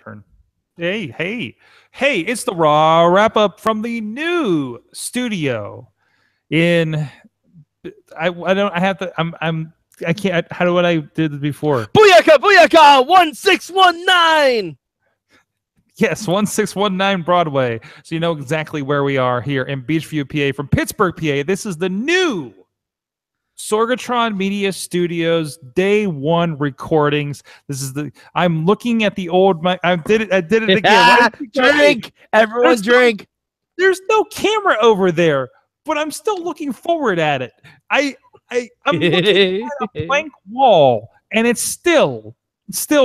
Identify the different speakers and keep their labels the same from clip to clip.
Speaker 1: turn. Hey! It's the Raw Wrap Up from the new studio. I can't. How do what I did it before?
Speaker 2: Booyaka! 1619.
Speaker 1: Yes, 1619 Broadway. So you know exactly where we are here in Beachview, PA, from Pittsburgh, PA. This is the new Sorgatron Media Studios Day 1 recordings. I'm looking at the old. I did it again.
Speaker 2: Drink, everyone, drink.
Speaker 1: There's no camera over there, but I'm still looking forward at it. I'm looking at a blank wall, and it's still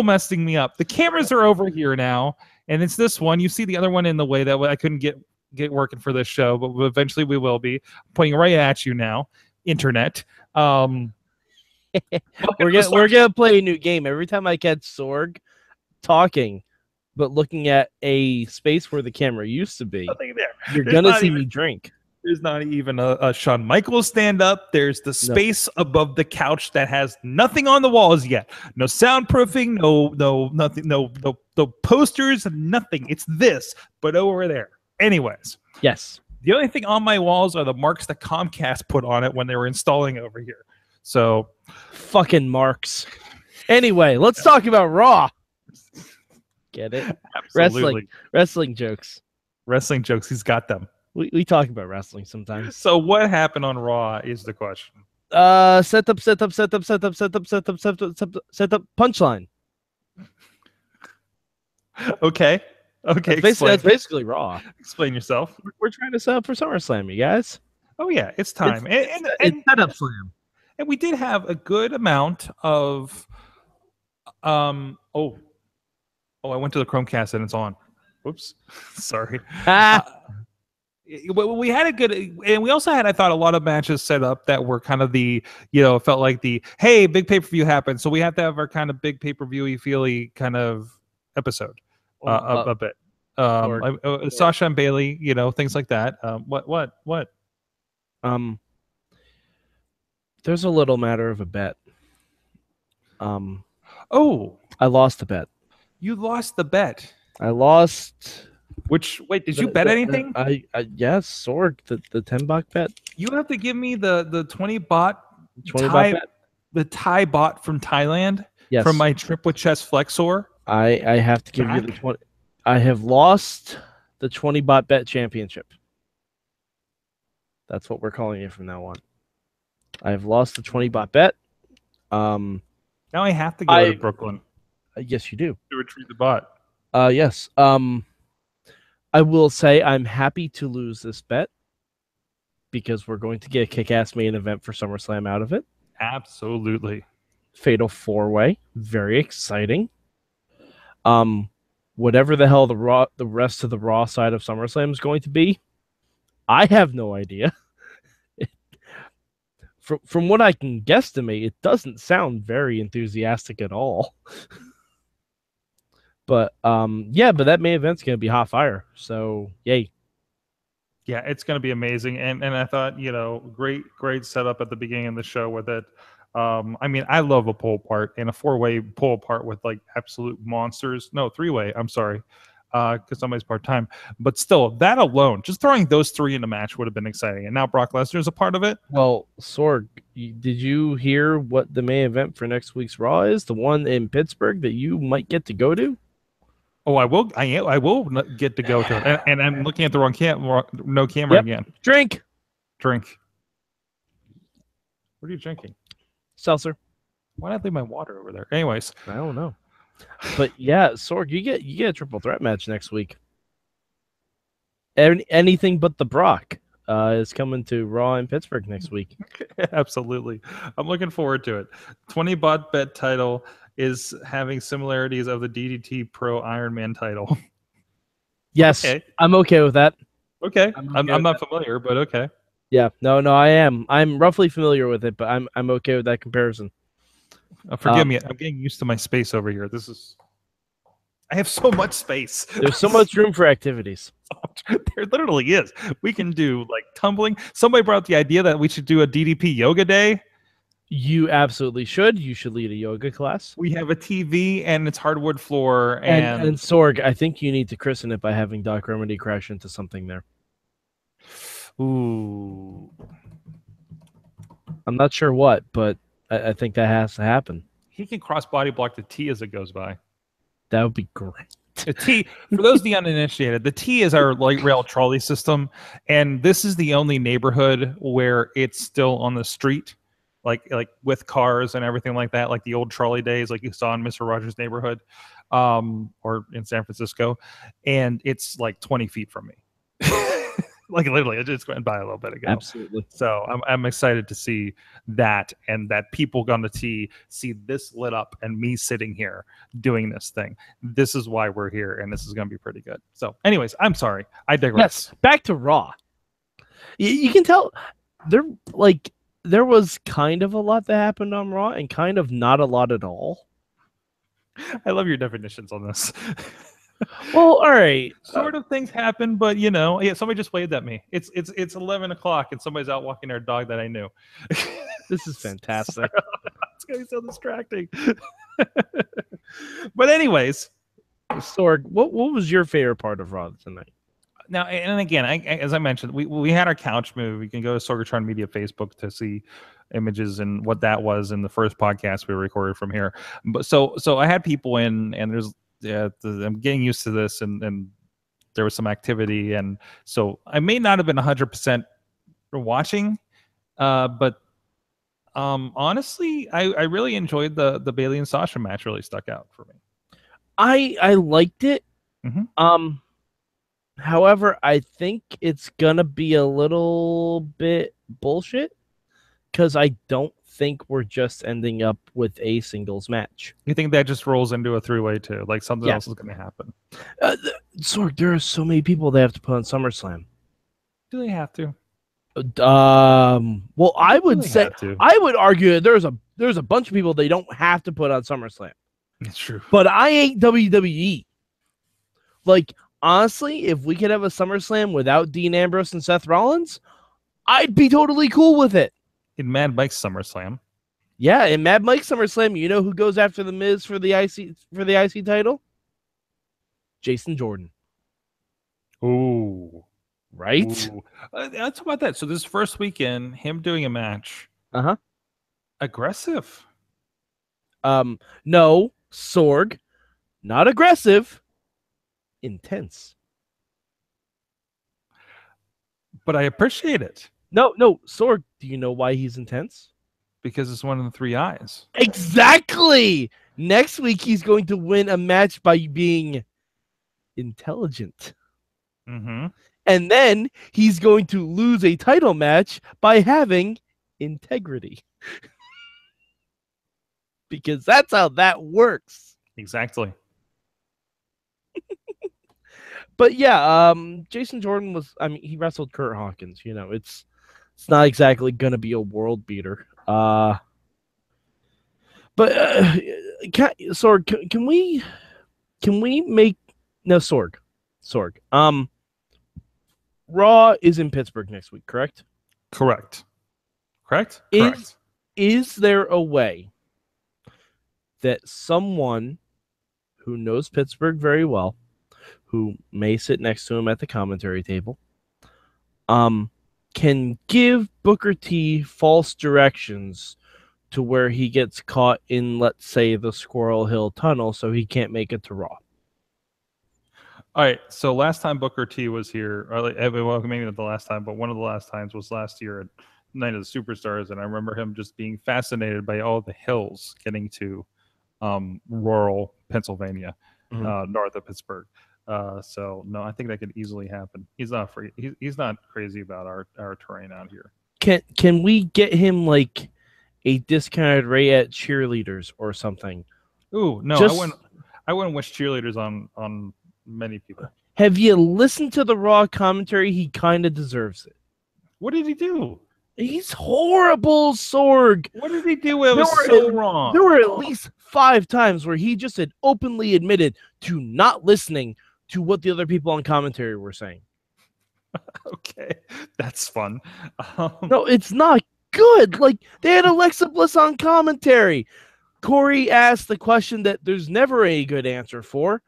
Speaker 1: messing me up. The cameras are over here now, and it's this one. You see the other one in the way that I couldn't get working for this show, but eventually we will be. I'm pointing right at you now, internet. We're
Speaker 2: gonna play a new game every time I catch Sorg talking, but looking at a space where the camera used to be.
Speaker 1: Nothing there.
Speaker 2: You're gonna see me drink.
Speaker 1: There's not even a Shawn Michaels stand up. There's the space above the couch that has nothing on the walls yet. No soundproofing, nothing, no posters, nothing. It's this, but over there. Anyways.
Speaker 2: Yes.
Speaker 1: The only thing on my walls are the marks that Comcast put on it when they were installing over here. So,
Speaker 2: fucking marks. Anyway, let's talk about Raw. Get it?
Speaker 1: Absolutely.
Speaker 2: Wrestling jokes.
Speaker 1: Wrestling jokes. He's got them.
Speaker 2: We talk about wrestling sometimes.
Speaker 1: So what happened on Raw is the question.
Speaker 2: Set up, punchline.
Speaker 1: Okay.
Speaker 2: That's basically Raw.
Speaker 1: Explain yourself.
Speaker 2: We're trying to set up for SummerSlam, you guys.
Speaker 1: Oh yeah, it's time.
Speaker 2: It's SetUpSlam.
Speaker 1: And we did have a good amount of I went to the Chromecast and it's on. Whoops. Sorry. We had a good, and we also had, I thought, a lot of matches set up that were kind of the, felt like the, hey, big pay-per-view happened, so we have to have our kind of big pay-per-view-y, feely kind of episode. A bit. Sasha and Bailey, things like that. What?
Speaker 2: There's a little matter of a bet. I lost the bet.
Speaker 1: You lost the bet.
Speaker 2: I lost.
Speaker 1: Wait, did you bet anything?
Speaker 2: Yes, Sorg, the 10 baht bet.
Speaker 1: You have to give me the 20 baht.
Speaker 2: 20 baht bet?
Speaker 1: The Thai bot from Thailand.
Speaker 2: Yes.
Speaker 1: From my trip with Chess Flexor.
Speaker 2: I have to give you the 20. I have lost the 20 baht bet championship. That's what we're calling it from now on. I have lost the 20 baht bet.
Speaker 1: Now I have to go to Brooklyn.
Speaker 2: Yes, you do.
Speaker 1: To retrieve the bot.
Speaker 2: Yes. I will say I'm happy to lose this bet because we're going to get a kick-ass main event for SummerSlam out of it.
Speaker 1: Absolutely.
Speaker 2: Fatal 4-way. Very exciting. Whatever the hell the rest of the Raw side of SummerSlam is going to be, I have no idea. From what I can guesstimate, it doesn't sound very enthusiastic at all. But but that main event's gonna be hot fire. So yay.
Speaker 1: Yeah, it's gonna be amazing. And I thought, great setup at the beginning of the show with it. I love a pull apart and a 4-way pull apart with like absolute monsters. No, 3-way, I'm sorry. Because somebody's part-time. But still, that alone, just throwing those 3 in a match would have been exciting. And now Brock Lesnar's a part of it.
Speaker 2: Well, Sorg, did you hear what the main event for next week's Raw is? The one in Pittsburgh that you might get to go to?
Speaker 1: Oh, I will. I will get to go to it. And I'm looking at the wrong camera. No camera again.
Speaker 2: Drink.
Speaker 1: What are you drinking?
Speaker 2: Seltzer.
Speaker 1: Why did I leave my water over there? Anyways,
Speaker 2: I don't know. But yeah, Sorg, you get a triple threat match next week. Anything but the Brock is coming to Raw in Pittsburgh next week.
Speaker 1: Absolutely. I'm looking forward to it. 20 baht bet title is having similarities of the DDT Pro Iron Man title.
Speaker 2: Yes, okay. I'm okay with that.
Speaker 1: Okay. I'm not familiar, but okay.
Speaker 2: Yeah, no, I am. I'm roughly familiar with it, but I'm okay with that comparison.
Speaker 1: Forgive me. I'm getting used to my space over here. I have so much space.
Speaker 2: There's so much room for activities.
Speaker 1: There literally is. We can do like tumbling. Somebody brought up the idea that we should do a DDP yoga day.
Speaker 2: You absolutely should. You should lead a yoga class.
Speaker 1: We have a TV and it's hardwood floor.
Speaker 2: And Sorg, I think you need to christen it by having Doc Remedy crash into something there.
Speaker 1: Ooh.
Speaker 2: I'm not sure what, but I think that has to happen.
Speaker 1: He can cross body block the T as it goes by.
Speaker 2: That would be great.
Speaker 1: The T, for those of the uninitiated, the T is our light rail trolley system, and this is the only neighborhood where it's still on the street, like with cars and everything like that, like the old trolley days, like you saw in Mr. Rogers' neighborhood, or in San Francisco, and it's like 20 feet from me. Like literally, it just went by a little bit ago.
Speaker 2: Absolutely.
Speaker 1: So I'm excited to see that, and that people on the T see this lit up and me sitting here doing this thing. This is why we're here, and this is going to be pretty good. So, anyways, I'm sorry, I digress.
Speaker 2: Yes, back to Raw. You can tell there was kind of a lot that happened on Raw, and kind of not a lot at all.
Speaker 1: I love your definitions on this.
Speaker 2: Well, all right.
Speaker 1: Sort of things happen, but yeah, somebody just waved at me. It's 11 o'clock and somebody's out walking their dog that I knew.
Speaker 2: This is fantastic.
Speaker 1: It's gonna be so distracting. But anyways,
Speaker 2: Sorg, what was your favorite part of Raw tonight?
Speaker 1: Now, and again, as I mentioned, we had our couch move. You can go to Sorgatron Media Facebook to see images and what that was in the first podcast we recorded from here. But so I had people in, and I'm getting used to this, and there was some activity, and so I may not have been 100% watching, but honestly, I really enjoyed the Bayley and Sasha match. Really stuck out for me.
Speaker 2: I liked it.
Speaker 1: Mm-hmm.
Speaker 2: However, I think it's gonna be a little bit bullshit because I don't think we're just ending up with a singles match.
Speaker 1: You think that just rolls into a three-way too? Like something else is going to happen?
Speaker 2: Sorg, there are so many people they have to put on SummerSlam.
Speaker 1: Do they have to?
Speaker 2: Well, I would say I would argue that there's a bunch of people they don't have to put on SummerSlam.
Speaker 1: It's true.
Speaker 2: But I ain't WWE. Like, honestly, if we could have a SummerSlam without Dean Ambrose and Seth Rollins, I'd be totally cool with it.
Speaker 1: In Mad Mike's SummerSlam.
Speaker 2: Yeah, in Mad Mike's SummerSlam, you know who goes after the Miz for the IC title? Jason Jordan.
Speaker 1: Ooh.
Speaker 2: Right?
Speaker 1: Ooh. Let's talk about that. So this first weekend, him doing a match.
Speaker 2: Uh-huh.
Speaker 1: Aggressive.
Speaker 2: No, Sorg. Not aggressive. Intense.
Speaker 1: But I appreciate it.
Speaker 2: No, Sorg, do you know why he's intense?
Speaker 1: Because it's one of the three eyes.
Speaker 2: Exactly! Next week, he's going to win a match by being intelligent.
Speaker 1: Mm-hmm.
Speaker 2: And then he's going to lose a title match by having integrity. Because that's how that works.
Speaker 1: Exactly.
Speaker 2: But yeah, Jason Jordan he wrestled Kurt Hawkins. It's not exactly going to be a world beater. But Sorg, can we make Sorg. Raw is in Pittsburgh next week, correct?
Speaker 1: Correct.
Speaker 2: Is there a way that someone who knows Pittsburgh very well, who may sit next to him at the commentary table, can give Booker T false directions to where he gets caught in, let's say, the Squirrel Hill Tunnel so he can't make it to Raw?
Speaker 1: All right, so last time Booker T was here, well, maybe not the last time, but one of the last times was last year at Night of the Superstars, and I remember him just being fascinated by all the hills getting to rural Pennsylvania, north of Pittsburgh. So no, I think that could easily happen. He's not free. He's not crazy about our terrain out here.
Speaker 2: Can we get him like a discounted rate at cheerleaders or something?
Speaker 1: Ooh, no, I wouldn't wish cheerleaders on many people.
Speaker 2: Have you listened to the Raw commentary? He kind of deserves it.
Speaker 1: What did he do?
Speaker 2: He's horrible, Sorg.
Speaker 1: What did he do? It was so wrong.
Speaker 2: There were at least 5 times where he just had openly admitted to not listening to what the other people on commentary were saying.
Speaker 1: Okay, that's fun.
Speaker 2: No, it's not good. Like, they had Alexa Bliss on commentary. Corey asked the question that there's never a good answer for.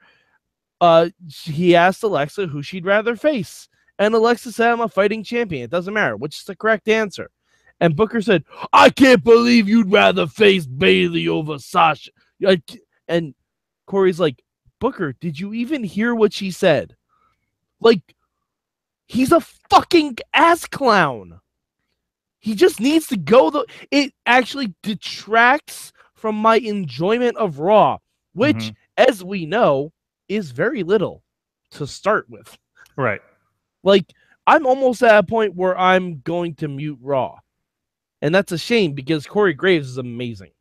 Speaker 2: He asked Alexa who she'd rather face. And Alexa said, I'm a fighting champion. It doesn't matter, which is the correct answer. And Booker said, I can't believe you'd rather face Bayley over Sasha. And Corey's like, Booker, did you even hear what she said? Like, he's a fucking ass clown. He just needs to go. It actually detracts from my enjoyment of Raw, which, as we know, is very little to start with.
Speaker 1: Right.
Speaker 2: Like, I'm almost at a point where I'm going to mute Raw. And that's a shame because Corey Graves is amazing.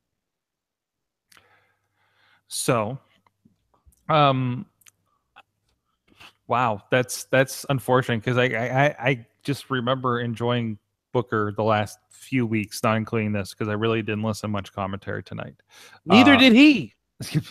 Speaker 1: So, wow, that's unfortunate because I just remember enjoying Booker the last few weeks, not including this, because I really didn't listen to much commentary tonight.
Speaker 2: Neither did he.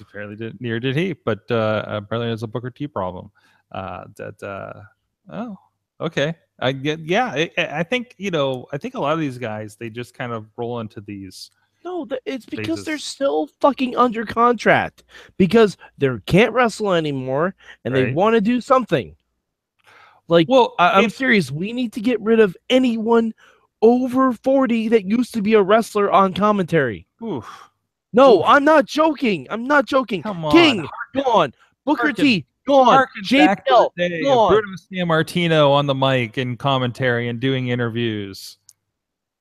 Speaker 1: Apparently did. Neither did he. But apparently there's a Booker T problem. Oh, okay. I get. Yeah, I think I think a lot of these guys, they just kind of roll into these.
Speaker 2: No, it's because
Speaker 1: phases.
Speaker 2: they're still fucking under contract because they can't wrestle anymore and they want to do something. Like, well, I'm serious. We need to get rid of anyone over 40 that used to be a wrestler on commentary.
Speaker 1: Oof.
Speaker 2: No,
Speaker 1: Oof.
Speaker 2: I'm not joking. I'm not joking.
Speaker 1: Come on.
Speaker 2: King, gone. Booker T, gone. JBL, gone.
Speaker 1: Bruno Sammartino on the mic and commentary and doing interviews.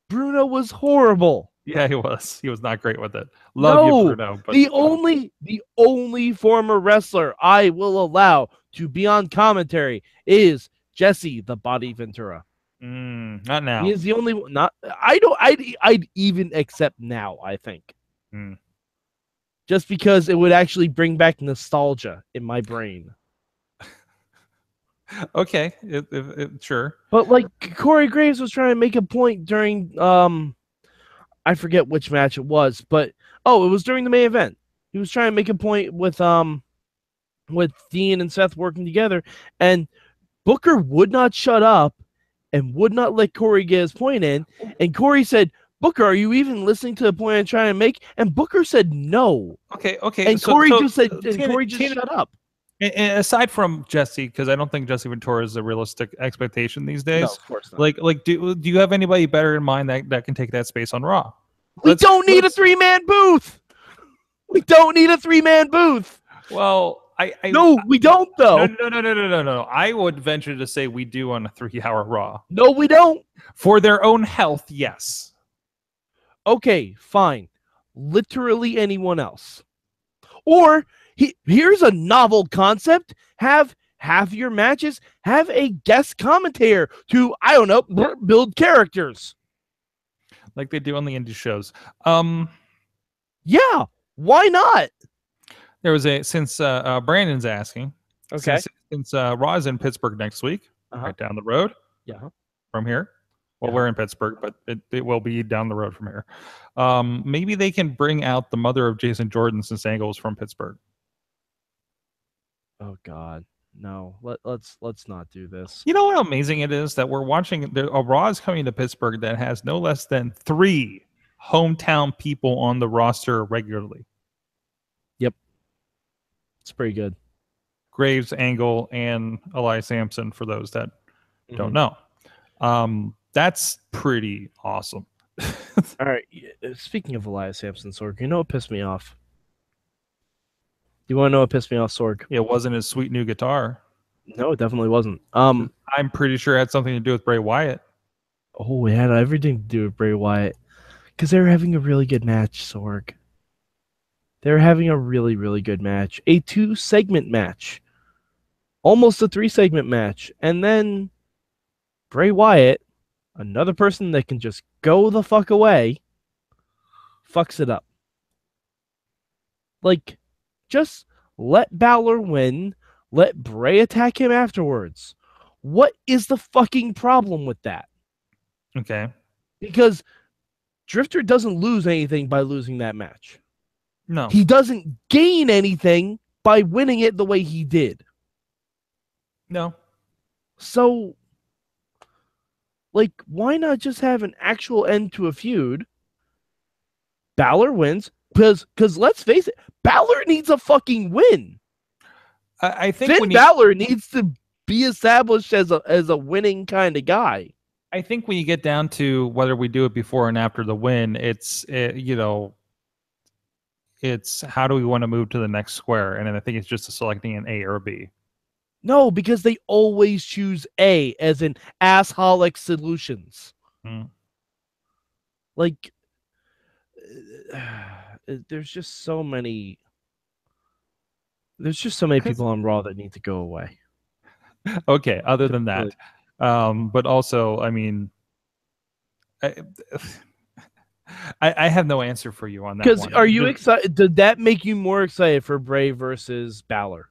Speaker 2: Bruno was horrible.
Speaker 1: Yeah, he was. He was not great with it. Love you, Bruno. But
Speaker 2: the only former wrestler I will allow to be on commentary is Jesse the Body Ventura.
Speaker 1: Not now.
Speaker 2: He is the only one. I'd even accept now, I think. Just because it would actually bring back nostalgia in my brain.
Speaker 1: Okay, sure.
Speaker 2: But like Corey Graves was trying to make a point during I forget which match it was, but it was during the main event. He was trying to make a point with Dean and Seth working together, and Booker would not shut up and would not let Corey get his point in. And Corey said, Booker, are you even listening to the point I'm trying to make? And Booker said no.
Speaker 1: Okay.
Speaker 2: And Corey just said, Corey just shut up.
Speaker 1: And aside from Jesse, because I don't think Jesse Ventura is a realistic expectation these days.
Speaker 2: No, of course not.
Speaker 1: Like, do you have anybody better in mind that can take that space on Raw?
Speaker 2: We don't need a 3-man booth. We don't need a 3-man booth.
Speaker 1: Well,
Speaker 2: no, we don't though.
Speaker 1: No. I would venture to say we do on a 3-hour Raw.
Speaker 2: No, we don't.
Speaker 1: For their own health, yes.
Speaker 2: Okay, fine. Literally anyone else. Or here's a novel concept. Have half your matches have a guest commentator to, I don't know, build characters.
Speaker 1: Like they do on the indie shows.
Speaker 2: Yeah, why not?
Speaker 1: There was since Brandon's asking.
Speaker 2: Okay.
Speaker 1: Since Raw is in Pittsburgh next week, right down the road.
Speaker 2: Yeah.
Speaker 1: From here. Well, we're in Pittsburgh, but it will be down the road from here. Maybe they can bring out the mother of Jason Jordan since Angle's from Pittsburgh.
Speaker 2: Oh God, no! Let's not do this.
Speaker 1: You know how amazing it is that we're watching a Raw is coming to Pittsburgh that has no less than 3 hometown people on the roster regularly. Yep,
Speaker 2: it's pretty good.
Speaker 1: Graves, Angle, and Elias Sampson. For those that don't know. That's pretty awesome.
Speaker 2: All right. Speaking of Elias Sampson, Sorg, you know what pissed me off? You want to know what pissed me off, Sorg?
Speaker 1: It wasn't his sweet new guitar.
Speaker 2: No, it definitely wasn't.
Speaker 1: I'm pretty sure it had something to do with Bray Wyatt.
Speaker 2: Oh, it had everything to do with Bray Wyatt. Because they were having a really good match, Sorg. They were having a really, really good match. A 2-segment match. Almost a 3-segment match. And then Bray Wyatt, another person that can just go the fuck away, fucks it up. Like, just let Balor win. Let Bray attack him afterwards. What is the fucking problem with that?
Speaker 1: Okay.
Speaker 2: Because Drifter doesn't lose anything by losing that match.
Speaker 1: No.
Speaker 2: He doesn't gain anything by winning it the way he did.
Speaker 1: No.
Speaker 2: So Like, why not just have an actual end to a feud? Balor wins because let's face it, Balor needs a fucking win.
Speaker 1: I think
Speaker 2: Finn Balor needs to be established as a winning kind of guy.
Speaker 1: I think when you get down to whether we do it before and after the win, it's how do we want to move to the next square, and then I think it's just selecting an A or a B.
Speaker 2: No, because they always choose A as in assholic solutions. Like, there's just so many people on Raw that need to go away.
Speaker 1: Okay, other than that. But also, I mean, I have no answer for you on that.
Speaker 2: Because are you excited? Did that make you more excited for Bray versus Balor?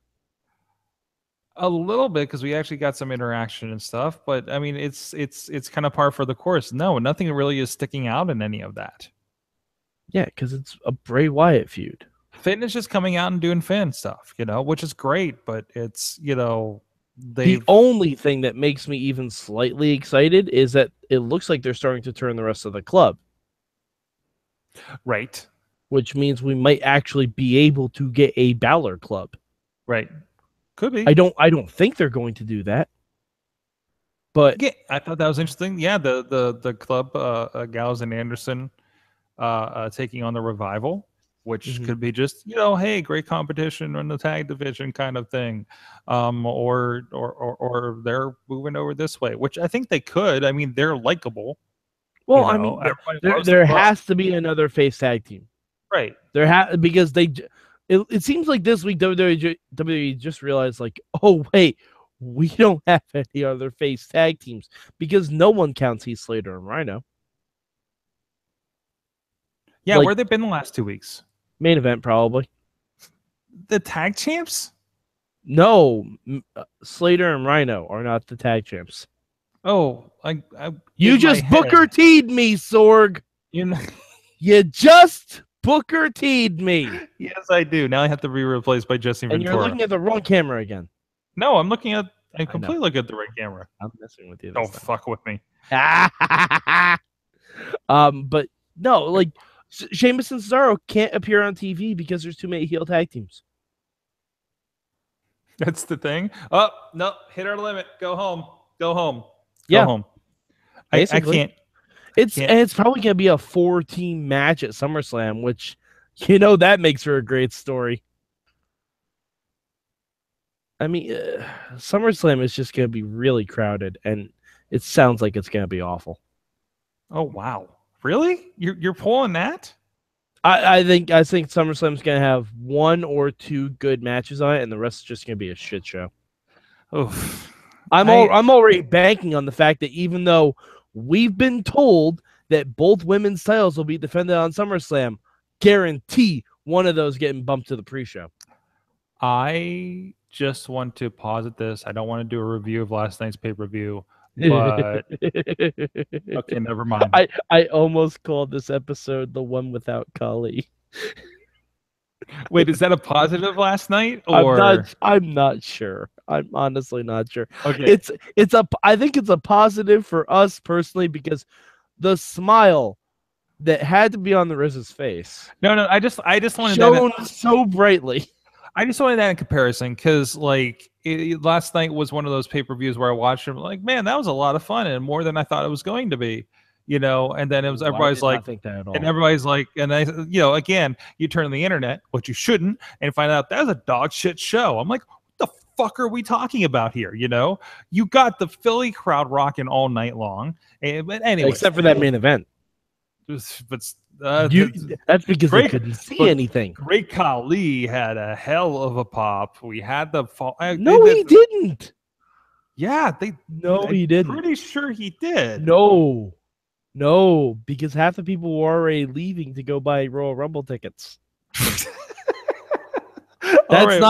Speaker 1: A little bit, because we actually got some interaction and stuff. But I mean, it's kind of par for the course. No, nothing really is sticking out in any of that.
Speaker 2: Yeah, because it's a Bray Wyatt feud. Finn
Speaker 1: is just coming out and doing Finn stuff, which is great. But it's
Speaker 2: the only thing that makes me even slightly excited is that it looks like they're starting to turn the rest of the club.
Speaker 1: Right.
Speaker 2: Which means we might actually be able to get a Balor club.
Speaker 1: Right. Could be.
Speaker 2: I don't think they're going to do that. But
Speaker 1: yeah, I thought that was interesting. Yeah, the club, Gallows and Anderson taking on the Revival, which could be just, hey, great competition in the tag division kind of thing. Or they're moving over this way, which I think they could. I mean, they're likable.
Speaker 2: Well, I mean, there has to be another face tag team.
Speaker 1: Right.
Speaker 2: Because it seems like this week WWE just realized, like, oh, wait, we don't have any other face tag teams because no one counts Heath Slater and Rhino.
Speaker 1: Yeah, where they've been the last 2 weeks?
Speaker 2: Main event, probably.
Speaker 1: The tag champs?
Speaker 2: No, Slater and Rhino are not the tag champs.
Speaker 1: Oh,
Speaker 2: you just Booker T'd me, Sorg. You just Booker T'd me.
Speaker 1: Yes, I do. Now I have to be replaced by Jesse Ventura.
Speaker 2: And you're looking at the wrong camera again.
Speaker 1: No, I'm completely looking at the right camera.
Speaker 2: I'm messing with you.
Speaker 1: Don't fuck with me.
Speaker 2: But no, like Sheamus and Cesaro can't appear on TV because there's too many heel tag teams.
Speaker 1: That's the thing. Oh no, hit our limit. Go home. Go home.
Speaker 2: Go
Speaker 1: home. I can't.
Speaker 2: It's probably gonna be a 4-team match at SummerSlam, which that makes for a great story. I mean, SummerSlam is just gonna be really crowded, and it sounds like it's gonna be awful.
Speaker 1: Oh wow, really? You're pulling that?
Speaker 2: I think SummerSlam's gonna have 1 or 2 good matches on it, and the rest is just gonna be a shit show.
Speaker 1: Oh.
Speaker 2: I'm already banking on the fact that even though we've been told that both women's titles will be defended on SummerSlam, guarantee one of those getting bumped to the pre-show.
Speaker 1: I just want to posit this. I don't want to do a review of last night's pay-per-view, but okay, never mind.
Speaker 2: I almost called this episode the one without Kali.
Speaker 1: Wait, is that a positive last night? Or
Speaker 2: I'm not sure. I'm honestly not sure.
Speaker 1: Okay.
Speaker 2: I think it's a positive for us personally because the smile that had to be on the Riz's face.
Speaker 1: No, I just wanted
Speaker 2: shown so brightly.
Speaker 1: I just wanted that in comparison because last night was one of those pay-per-views where I watched him like, man, that was a lot of fun and more than I thought it was going to be. And then it was everybody's like, and everybody's like, and I, again, you turn on the internet, which you shouldn't, and find out that was a dog shit show. I'm like, what the fuck are we talking about here? You got the Philly crowd rocking all night long, but anyway,
Speaker 2: except for that main event.
Speaker 1: But
Speaker 2: that's because they couldn't see anything.
Speaker 1: Great Khali had a hell of a pop. We had the fall.
Speaker 2: No, he didn't.
Speaker 1: Yeah,
Speaker 2: he didn't.
Speaker 1: Pretty sure he did.
Speaker 2: No, because half the people were already leaving to go buy Royal Rumble tickets. That's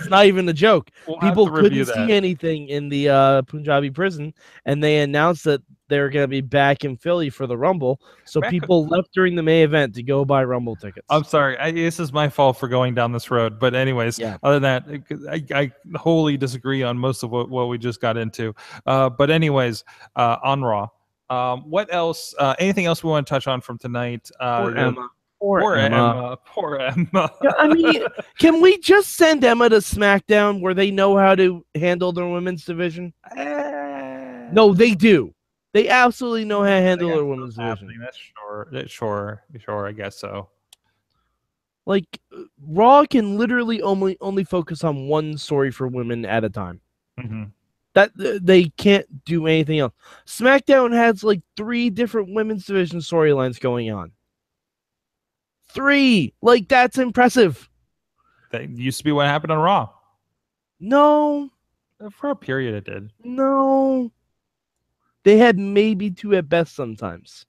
Speaker 2: not even a joke. People couldn't see anything in the Punjabi prison, and they announced that they're going to be back in Philly for the Rumble. So people left during the main event to go buy Rumble tickets.
Speaker 1: I'm sorry. This is my fault for going down this road. But anyways, Other than that, I wholly disagree on most of what we just got into. But anyways, on Raw, What else? Anything else we want to touch on from tonight?
Speaker 2: Poor Emma.
Speaker 1: Poor Emma. Poor Emma.
Speaker 2: Yeah, I mean, can we just send Emma to SmackDown where they know how to handle their women's division? No, they do. They absolutely know how to handle their women's division.
Speaker 1: That's sure. I guess so.
Speaker 2: Like, Raw can literally only focus on one story for women at a time.
Speaker 1: Mm-hmm.
Speaker 2: That they can't do anything else. SmackDown has like 3 different women's division storylines going on. 3, like that's impressive.
Speaker 1: That used to be what happened on Raw.
Speaker 2: No,
Speaker 1: for a period it did.
Speaker 2: No, they had maybe 2 at best sometimes.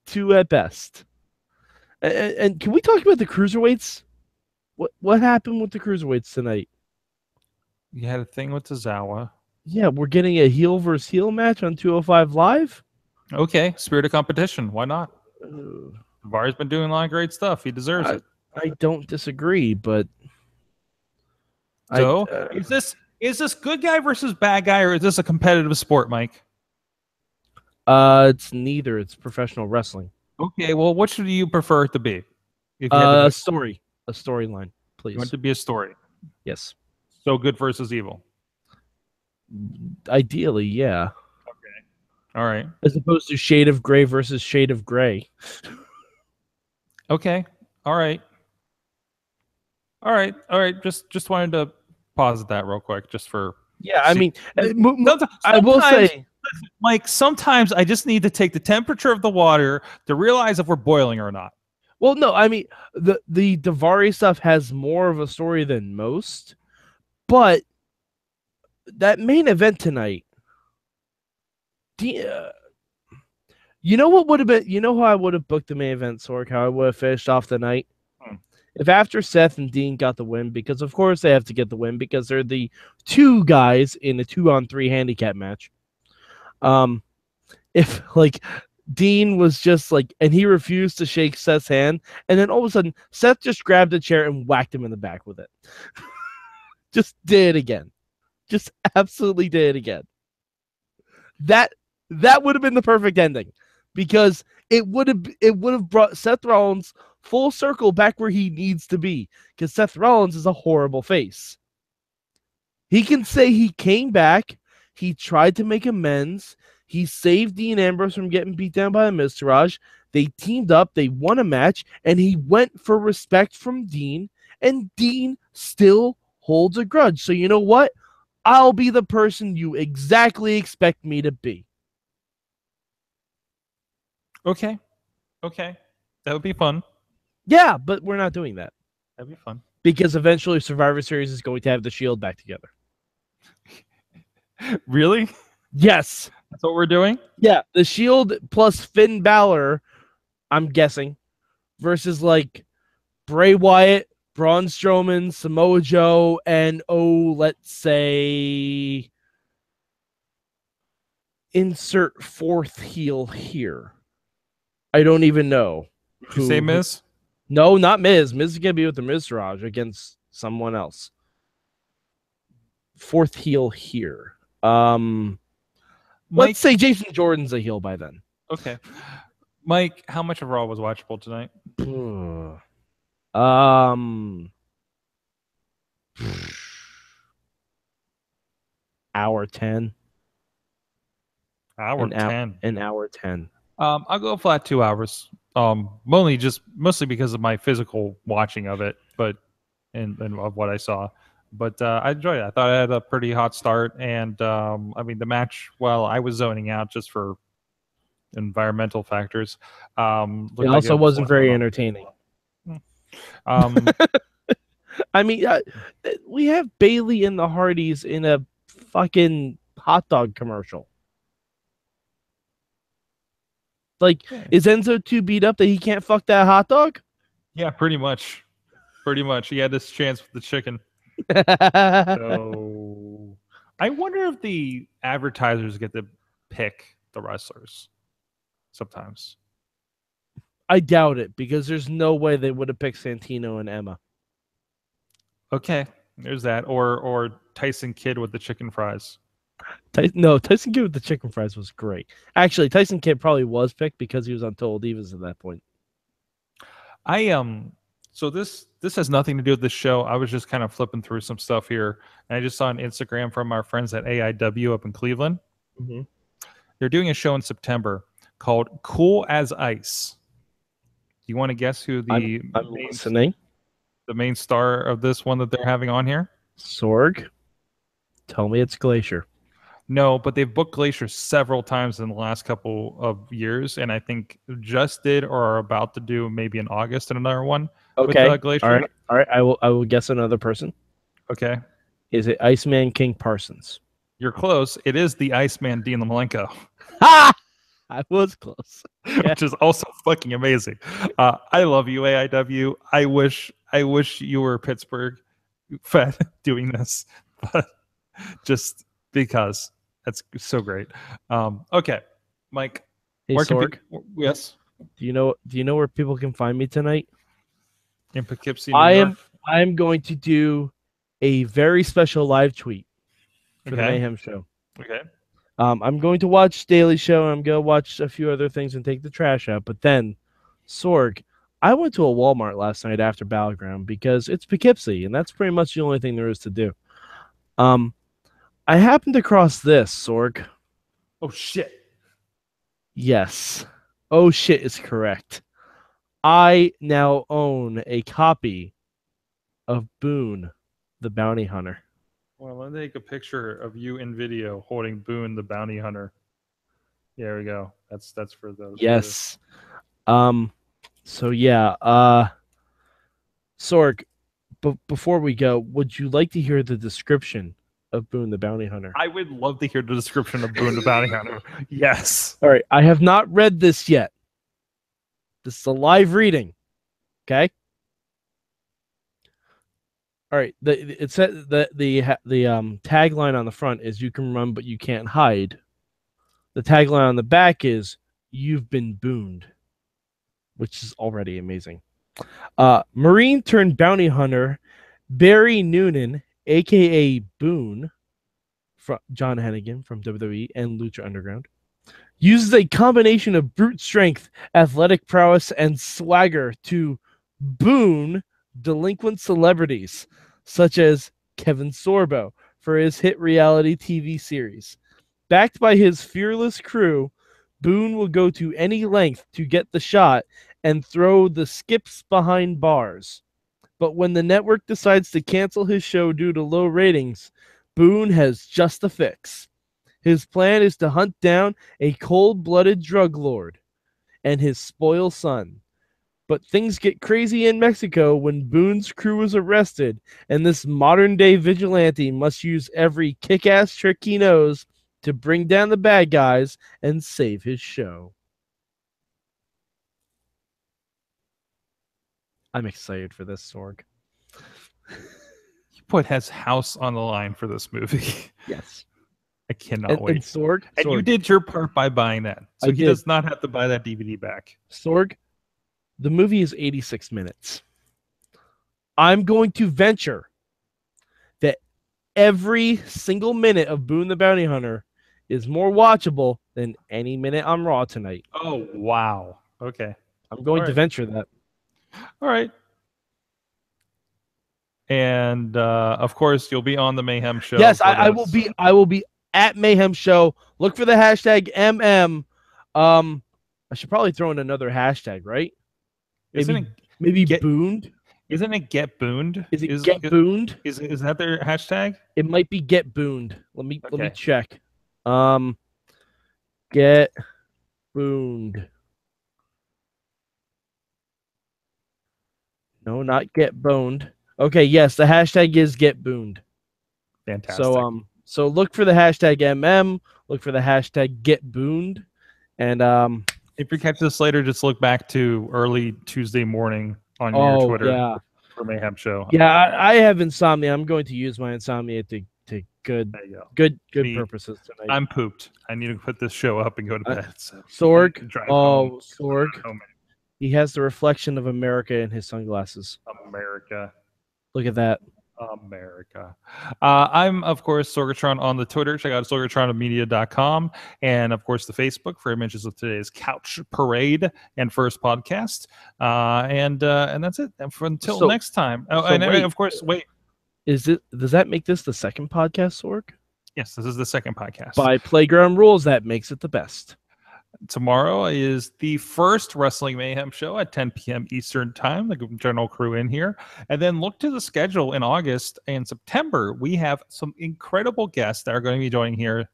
Speaker 2: 2 at best. And can we talk about the cruiserweights? What happened with the cruiserweights tonight?
Speaker 1: You had a thing with Tozawa.
Speaker 2: Yeah, we're getting a heel versus heel match on 205 Live.
Speaker 1: Okay, spirit of competition. Why not? Var's been doing a lot of great stuff. He deserves it.
Speaker 2: I don't disagree, but
Speaker 1: so is this good guy versus bad guy, or is this a competitive sport, Mike?
Speaker 2: It's neither. It's professional wrestling.
Speaker 1: Okay, well, what should you prefer it to be?
Speaker 2: A storyline, please.
Speaker 1: You want it to be a story?
Speaker 2: Yes.
Speaker 1: So good versus evil.
Speaker 2: Ideally, yeah.
Speaker 1: Okay. All right.
Speaker 2: As opposed to Shade of Gray versus Shade of Gray.
Speaker 1: Okay. All right. Just wanted to pause at that real quick, just for.
Speaker 2: Yeah, I mean, I will say,
Speaker 1: Mike, sometimes I just need to take the temperature of the water to realize if we're boiling or not.
Speaker 2: Well, no, I mean, the Daivari stuff has more of a story than most, but that main event tonight, you know what would have been, you know how I would have booked the main event, Sorg, how I would have finished off the night? If after Seth and Dean got the win, because of course they have to get the win because they're the 2 guys in a 2-on-3 handicap match. If like Dean was just like, and he refused to shake Seth's hand, and then all of a sudden Seth just grabbed a chair and whacked him in the back with it. Just did it again. Just absolutely did it again. That would have been the perfect ending, because it would have brought Seth Rollins full circle back where he needs to be, because Seth Rollins is a horrible face. He can say he came back, he tried to make amends, he saved Dean Ambrose from getting beat down by a Miztourage, they teamed up, they won a match, and he went for respect from Dean, and Dean still holds a grudge. So you know what? I'll be the person you exactly expect me to be.
Speaker 1: Okay. That would be fun.
Speaker 2: Yeah, but we're not doing that.
Speaker 1: That'd be fun.
Speaker 2: Because eventually Survivor Series is going to have the Shield back together.
Speaker 1: Really?
Speaker 2: Yes.
Speaker 1: That's what we're doing?
Speaker 2: Yeah, the Shield plus Finn Balor, I'm guessing, versus like Bray Wyatt, Braun Strowman, Samoa Joe, and let's say insert 4th heel here. I don't even know.
Speaker 1: Did you say Miz?
Speaker 2: No, not Miz. Miz is going to be with the Miztourage against someone else. 4th heel here. Let's say Jason Jordan's a heel by then.
Speaker 1: Okay. Mike, how much of Raw was watchable tonight? Hour
Speaker 2: Hour 10.
Speaker 1: An
Speaker 2: hour 10.
Speaker 1: I'll go flat 2 hours. Mostly because of my physical watching of it, but and of what I saw. But I enjoyed it. I thought I had a pretty hot start, and I mean the match. Well, I was zoning out just for environmental factors.
Speaker 2: It also wasn't very entertaining. I mean, we have Bailey and the Hardys in a fucking hot dog commercial. Like, is Enzo too beat up that he can't fuck that hot dog?
Speaker 1: Yeah, pretty much. He had this chance with the chicken. So I wonder if the advertisers get to pick the wrestlers sometimes.
Speaker 2: I doubt it, because there's no way they would have picked Santino and Emma.
Speaker 1: Okay, there's that. Or Tyson Kidd with the chicken fries.
Speaker 2: No, Tyson Kidd with the chicken fries was great. Actually, Tyson Kidd probably was picked because he was on Total Divas at that point.
Speaker 1: So this has nothing to do with the show. I was just kind of flipping through some stuff here, and I just saw an Instagram from our friends at AIW up in Cleveland.
Speaker 2: Mm-hmm.
Speaker 1: They're doing a show in September called Cool as Ice. Do you want to guess who the main star of this one that they're having on here?
Speaker 2: Sorg. Tell me it's Glacier.
Speaker 1: No, but they've booked Glacier several times in the last couple of years, and I think just did or are about to do maybe in August another one.
Speaker 2: Okay.
Speaker 1: With Glacier.
Speaker 2: All right. I will guess another person.
Speaker 1: Okay.
Speaker 2: Is it Iceman King Parsons?
Speaker 1: You're close. It is the Iceman Dean Malenko.
Speaker 2: Ha! I was close.
Speaker 1: Which is also fucking amazing. I love you, AIW. I wish you were Pittsburgh Fed doing this, but just because that's so great. Okay, Mike.
Speaker 2: Hey, Sorg.
Speaker 1: Yes.
Speaker 2: Do you know where people can find me tonight?
Speaker 1: In Poughkeepsie, New York?
Speaker 2: I am going to do a very special live tweet for the Mayhem show.
Speaker 1: Okay.
Speaker 2: I'm going to watch Daily Show, and I'm going to watch a few other things and take the trash out. But then, Sorg, I went to a Walmart last night after Battleground because it's Poughkeepsie, and that's pretty much the only thing there is to do. I happened across this, Sorg.
Speaker 1: Oh, shit.
Speaker 2: Yes. Oh, shit is correct. I now own a copy of Boone, the Bounty Hunter.
Speaker 1: Well, let me take a picture of you in video holding Boone, the Bounty Hunter. There we go. That's for those.
Speaker 2: Yes. So yeah. Sorg, before we go, would you like to hear the description of Boone, the Bounty Hunter?
Speaker 1: I would love to hear the description of Boone, the Bounty Hunter. Yes.
Speaker 2: All right. I have not read this yet. This is a live reading. Okay. All right. It said the tagline on the front is "You can run, but you can't hide." The tagline on the back is "You've been booned," which is already amazing. Marine turned bounty hunter Barry Noonan, aka Boone, from John Hennigan from WWE and Lucha Underground, uses a combination of brute strength, athletic prowess, and swagger to boon delinquent celebrities such as Kevin Sorbo for his hit reality TV series. Backed by his fearless crew, Boone will go to any length to get the shot and throw the skips behind bars. But when the network decides to cancel his show due to low ratings, Boone has just a fix. His plan is to hunt down a cold-blooded drug lord and his spoil son. But things get crazy in Mexico when Boone's crew is arrested, and this modern-day vigilante must use every kick-ass trick he knows to bring down the bad guys and save his show. I'm excited for this, Sorg.
Speaker 1: You put his house on the line for this movie.
Speaker 2: Yes.
Speaker 1: I cannot wait.
Speaker 2: And Sorg,
Speaker 1: you did your part by buying that. So he does not have to buy that DVD back.
Speaker 2: Sorg, the movie is 86 minutes. I'm going to venture that every single minute of Boone the Bounty Hunter is more watchable than any minute on Raw tonight.
Speaker 1: Oh, wow. Okay.
Speaker 2: I'm going to venture that.
Speaker 1: All right. And of course, you'll be on the Mayhem show.
Speaker 2: Yes, I will be. I will be at Mayhem show. Look for the hashtag MM. I should probably throw in another hashtag, right? Maybe
Speaker 1: get
Speaker 2: booned.
Speaker 1: Isn't it get booned?
Speaker 2: Is it get booned?
Speaker 1: Is that their hashtag?
Speaker 2: It might be get booned. Let me check. Get booned. No, not get boned. Okay, yes, the hashtag is get booned.
Speaker 1: Fantastic.
Speaker 2: So look for the hashtag MM. Look for the hashtag get booned, and
Speaker 1: if you catch this later, just look back to early Tuesday morning on your Twitter for Mayhem Show.
Speaker 2: Yeah, I have insomnia. I'm going to use my insomnia to good purposes tonight.
Speaker 1: I'm pooped. I need to put this show up and go to bed.
Speaker 2: Sorg. Sorg. He has the reflection of America in his sunglasses.
Speaker 1: America.
Speaker 2: Look at that.
Speaker 1: America. I'm, of course, Sorgatron on the Twitter. Check out sorgatronmedia.com. And, of course, the Facebook for images of today's Couch Parade and first podcast. And that's it. And until next time. Oh, and
Speaker 2: wait.
Speaker 1: of course, wait.
Speaker 2: Does that make this the second podcast, Sorg?
Speaker 1: Yes, this is the second podcast.
Speaker 2: By Playground Rules, that makes it the best.
Speaker 1: Tomorrow is the first Wrestling Mayhem show at 10 p.m. Eastern Time, the general crew in here. And then look to the schedule in August and September. We have some incredible guests that are going to be joining here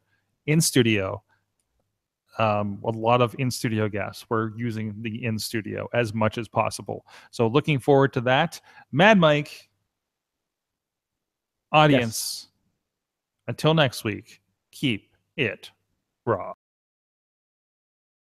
Speaker 1: in studio. A lot of in-studio guests. We're using the in-studio as much as possible. So looking forward to that. Mad Mike, audience, until next week, keep it raw.